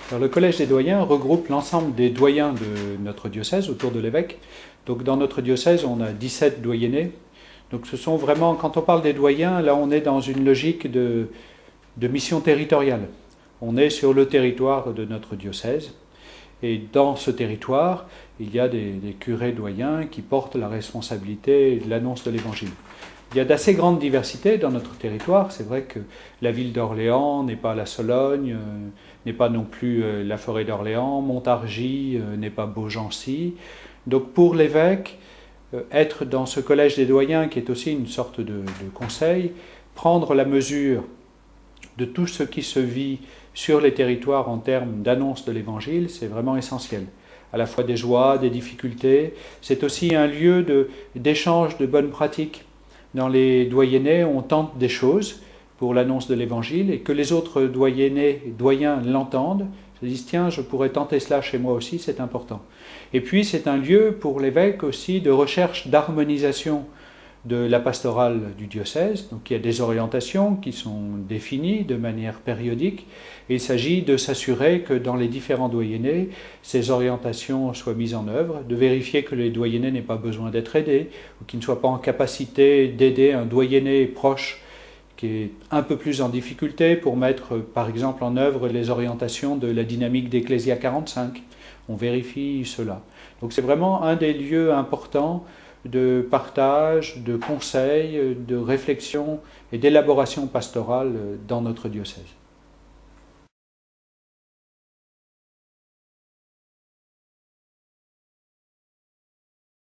Alors, le Collège des doyens regroupe l'ensemble des doyens de notre diocèse autour de l'évêque. Donc dans notre diocèse, on a 17 doyennés. Donc ce sont vraiment, quand on parle des doyens, là on est dans une logique de mission territoriale. On est sur le territoire de notre diocèse. Et dans ce territoire, il y a des curés doyens qui portent la responsabilité de l'annonce de l'Évangile. Il y a d'assez grandes diversités dans notre territoire. C'est vrai que la ville d'Orléans n'est pas la Sologne, n'est pas non plus la forêt d'Orléans, Montargis n'est pas Beaugency. Donc pour l'évêque, être dans ce collège des doyens, qui est aussi une sorte de conseil, prendre la mesure de tout ce qui se vit sur les territoires en termes d'annonce de l'Évangile, c'est vraiment essentiel. À la fois des joies, des difficultés. C'est aussi un lieu d'échange de bonnes pratiques. Dans les doyennés, on tente des choses pour l'annonce de l'Évangile et que les autres doyens l'entendent, se disent tiens, je pourrais tenter cela chez moi aussi, c'est important. Et puis c'est un lieu pour l'évêque aussi de recherche d'harmonisation de la pastorale du diocèse. Donc il y a des orientations qui sont définies de manière périodique et il s'agit de s'assurer que dans les différents doyennés, ces orientations soient mises en œuvre, de vérifier que les doyennés n'aient pas besoin d'être aidés ou qu'ils ne soient pas en capacité d'aider un doyenné proche qui est un peu plus en difficulté pour mettre par exemple en œuvre les orientations de la dynamique d'Ecclésia 45. On vérifie cela. Donc c'est vraiment un des lieux importants de partage, de conseil, de réflexion et d'élaboration pastorale dans notre diocèse.